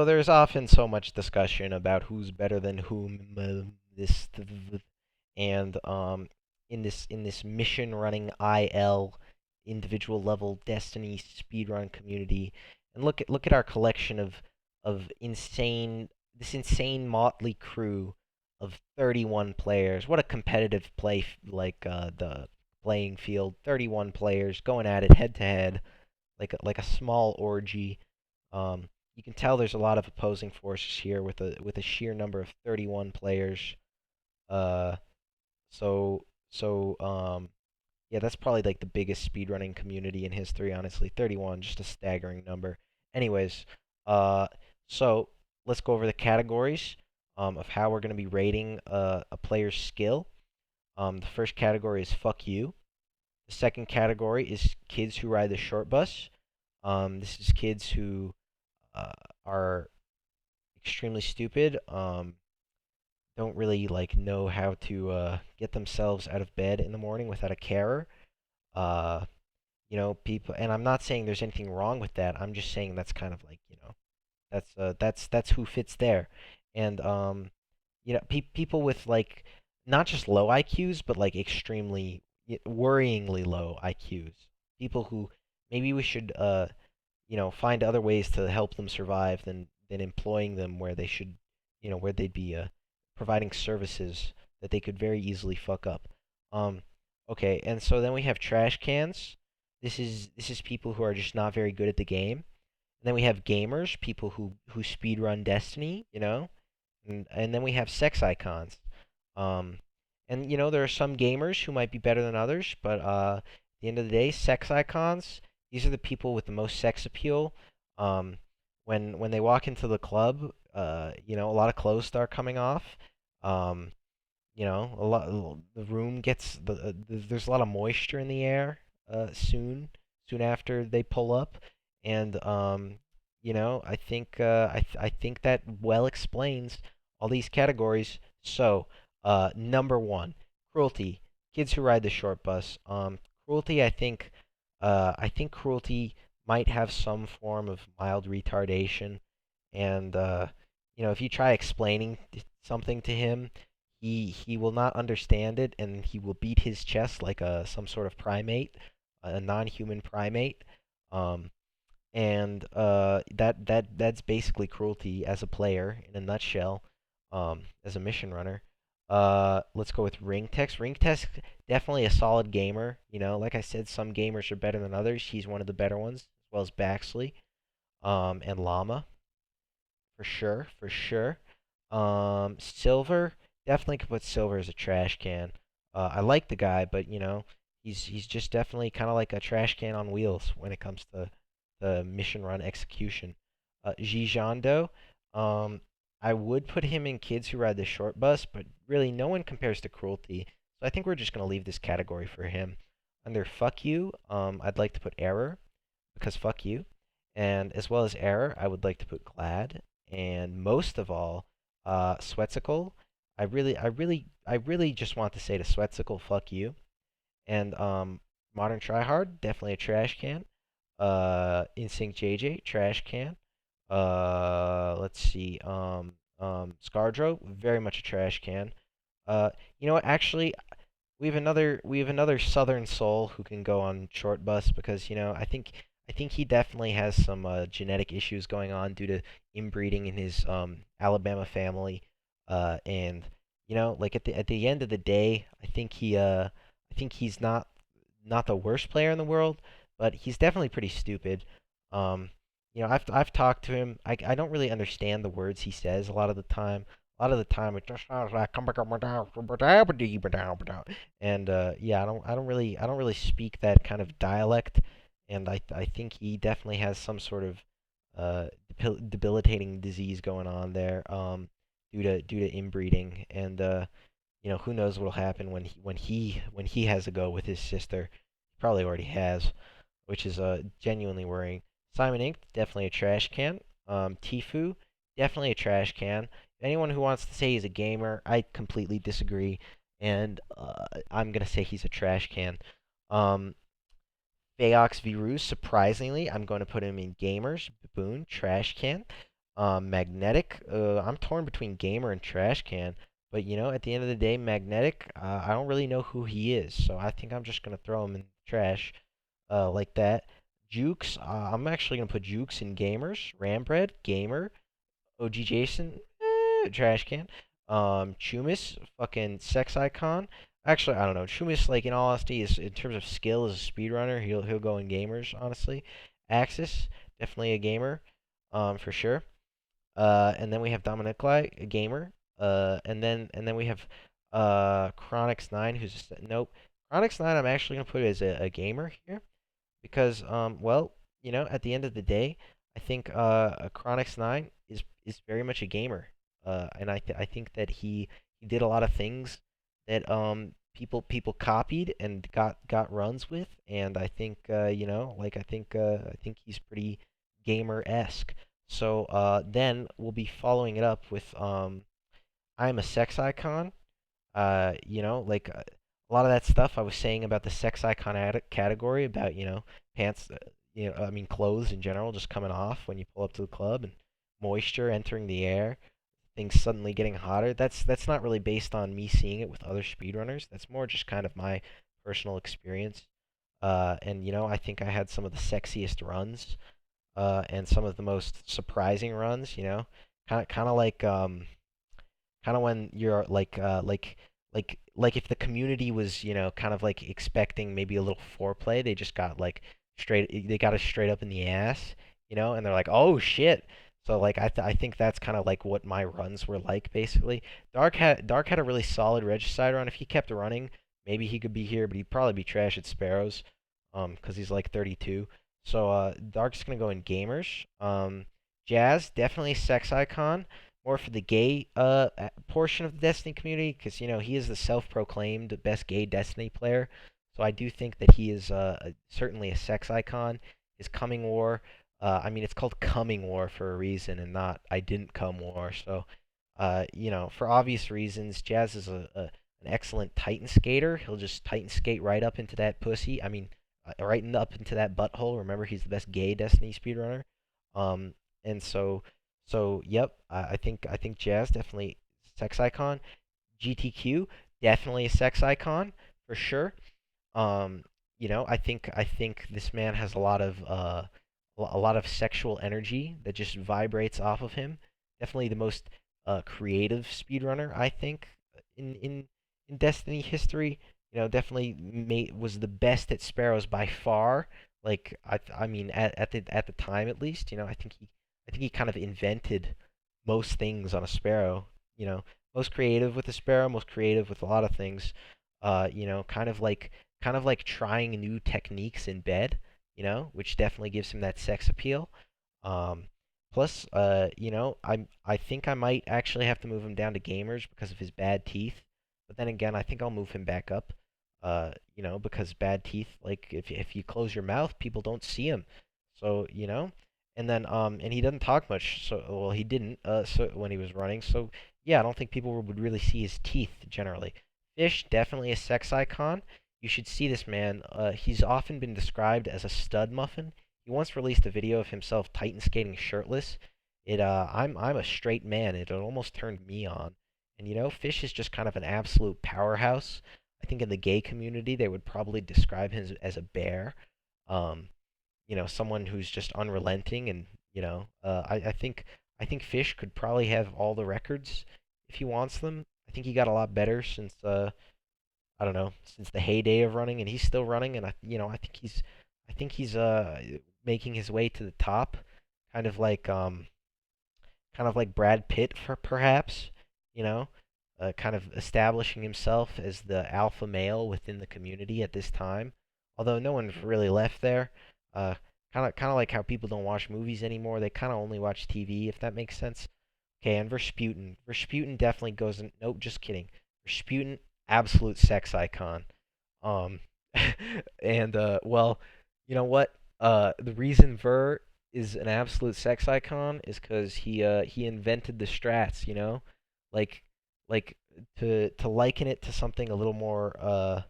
there's often so much discussion about who's better than whom, this and in this mission running IL individual level Destiny speedrun community, and look at our collection of insane motley crew of 31 players. What a competitive the playing field. 31 players going at it head to head like a small orgy. You can tell there's a lot of opposing forces here with a sheer number of 31 players. Uh, so yeah, that's probably like the biggest speedrunning community in history, honestly. 31, just a staggering number. Anyways, uh, so let's go over the categories of how we're going to be rating a player's skill. The first category is fuck you. The second category is kids who ride the short bus. This is kids who uh, are extremely stupid. Don't really like know how to get themselves out of bed in the morning without a carer. Uh, people, and I'm not saying there's anything wrong with that. I'm just saying that's kind of like, that's who fits there. And people with like not just low IQs, but like extremely worryingly low IQs. People who maybe we should find other ways to help them survive than employing them where they should, where they'd be providing services that they could very easily fuck up. Um, okay, and so then we have trash cans. This is people who are just not very good at the game. And then we have gamers, people who speed run Destiny, and then we have sex icons. Um, and there are some gamers who might be better than others, but at the end of the day, sex icons, these are the people with the most sex appeal. Um, when they walk into the club, a lot of clothes start coming off. Um, the room gets there's a lot of moisture in the air soon after they pull up, and I think that well explains all these categories. So, number one, cruelty. Kids who ride the short bus. Cruelty. I think cruelty might have some form of mild retardation, and if you try explaining something to him, he will not understand it, and he will beat his chest like some sort of primate, a non-human primate. Um, and that's basically cruelty as a player in a nutshell. As a mission runner. Let's go with Ring Text. Ring Text, definitely a solid gamer. Like I said, some gamers are better than others. He's one of the better ones, as well as Baxley, and Llama, for sure, for sure. Silver, definitely could put Silver as a trash can. I like the guy, but he's just definitely kind of like a trash can on wheels when it comes to the mission run execution. Gijando, um, I would put him in kids who ride the short bus, but really no one compares to Cruelty. So I think we're just gonna leave this category for him. Under fuck you, I'd like to put Error because fuck you, and as well as Error, I would like to put Glad, and most of all, Sweatcicle. I really just want to say to Sweatcicle, fuck you, and Modern Tryhard, definitely a trash can. Insync JJ, trash can. Let's see. Scardro, very much a trash can. Uh, you know what? Actually, we have another Southern soul who can go on short bus because I think he definitely has some genetic issues going on due to inbreeding in his Alabama family. And like at the end of the day, I think he's not the worst player in the world, but he's definitely pretty stupid. Um, I've talked to him. I don't really understand the words he says a lot of the time. A lot of the time it just sounds like and yeah, I don't really speak that kind of dialect, and I think he definitely has some sort of debilitating disease going on there due to inbreeding, and who knows what'll happen when he has a go with his sister. He probably already has, which is genuinely worrying. Simon Inc. definitely a trash can. Tifu, definitely a trash can. Anyone who wants to say he's a gamer, I completely disagree, and I'm gonna say he's a trash can. Um, Feox Virus, surprisingly, I'm going to put him in gamers. Baboon, trash can. Magnetic, I'm torn between gamer and trash can. But at the end of the day, Magnetic, I don't really know who he is, so I think I'm just gonna throw him in the trash, like that. Jukes, I'm actually gonna put Jukes in gamers. Rambread, gamer. OG Jason, trash can. Chumis, fucking sex icon. Actually, I don't know. Chumis, like in all honesty, is in terms of skill as a speedrunner, he'll go in gamers. Honestly, Axis, definitely a gamer, for sure. And then we have Dominicli, a gamer. And then we have Chronix 9, who's nope. Chronix 9, I'm actually gonna put as a gamer here because well, at the end of the day, I think Chronix 9 is very much a gamer. And I think that he did a lot of things that people copied and got runs with, and I think like I think he's pretty gamer-esque. So then we'll be following it up with I'm a sex icon. Like a lot of that stuff I was saying about the sex icon category about pants, I mean clothes in general just coming off when you pull up to the club, and moisture entering the air, things suddenly getting hotter. That's not really based on me seeing it with other speedrunners. That's more just kind of my personal experience. And I think I had some of the sexiest runs, and some of the most surprising runs. Kind of like when you're like if the community was kind of like expecting maybe a little foreplay, they just got like they got it straight up in the ass, and they're like, oh shit. So like I think that's kind of like what my runs were like basically. Dark had a really solid regicide run. If he kept running, maybe he could be here, but he'd probably be trash at Sparrows, because he's like 32. So Dark's gonna go in gamers. Jazz, definitely sex icon, more for the gay portion of the Destiny community, because he is the self-proclaimed best gay Destiny player. So I do think that he is certainly a sex icon. His coming war, I mean, it's called coming war for a reason, and not I didn't come war. So, for obvious reasons, Jazz is an excellent Titan skater. He'll just Titan skate right up into that pussy. I mean, up into that butthole. Remember, he's the best gay Destiny speedrunner. Um, and so yep, I think Jazz definitely sex icon. GTQ definitely a sex icon for sure. Um, I think this man has a lot of sexual energy that just vibrates off of him. Definitely the most creative speedrunner, I think, in Destiny history. Definitely was the best at Sparrows by far. Like I mean at the time at least. I think he kind of invented most things on a Sparrow. Most creative with a Sparrow, most creative with a lot of things. Kind of like trying new techniques in bed, which definitely gives him that sex appeal. Um, Plus, I think I might actually have to move him down to gamers because of his bad teeth. But then again, I think I'll move him back up. Because bad teeth, like if you close your mouth, people don't see him. So, and he doesn't talk much. So, well, he didn't. So when he was running. So yeah, I don't think people would really see his teeth generally. Fish, definitely a sex icon. You should see this man. He's often been described as a stud muffin. He once released a video of himself Titan skating shirtless. I'm a straight man. It almost turned me on. And Fish is just kind of an absolute powerhouse. I think in the gay community they would probably describe him as a bear. Um, Someone who's just unrelenting, and I think Fish could probably have all the records if he wants them. I think he got a lot better since I don't know, since the heyday of running, and he's still running, and I think he's making his way to the top, kind of like Brad Pitt for perhaps, you know, kind of establishing himself as the alpha male within the community at this time. Although no one's really left there. Uh, kind of like how people don't watch movies anymore. They kind of only watch TV, if that makes sense. Okay, and Versputin. Versputin definitely goes in. Nope, just kidding. Versputin, absolute sex icon. Um, and well, you know what? The reason Ver is an absolute sex icon is because he invented the strats. Like like to liken it to something a little more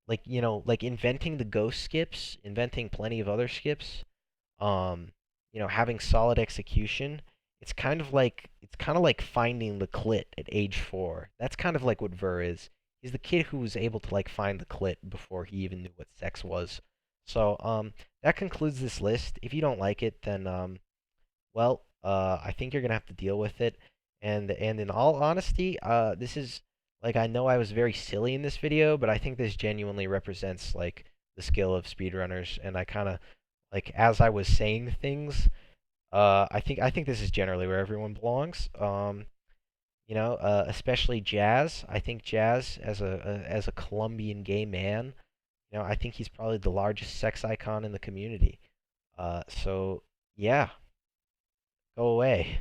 like inventing the ghost skips, inventing plenty of other skips, having solid execution, it's kind of like finding the clit at age 4. That's kind of like what Ver is. He's the kid who was able to like find the clit before he even knew what sex was. So that concludes this list. If you don't like it, then well, I think you're gonna have to deal with it. And in all honesty, this is like I know I was very silly in this video, but I think this genuinely represents like the skill of speedrunners, and I kind of like as I was saying things, I think this is generally where everyone belongs. Especially Jazz. I think Jazz as a Colombian gay man, I think he's probably the largest sex icon in the community. So yeah, go away.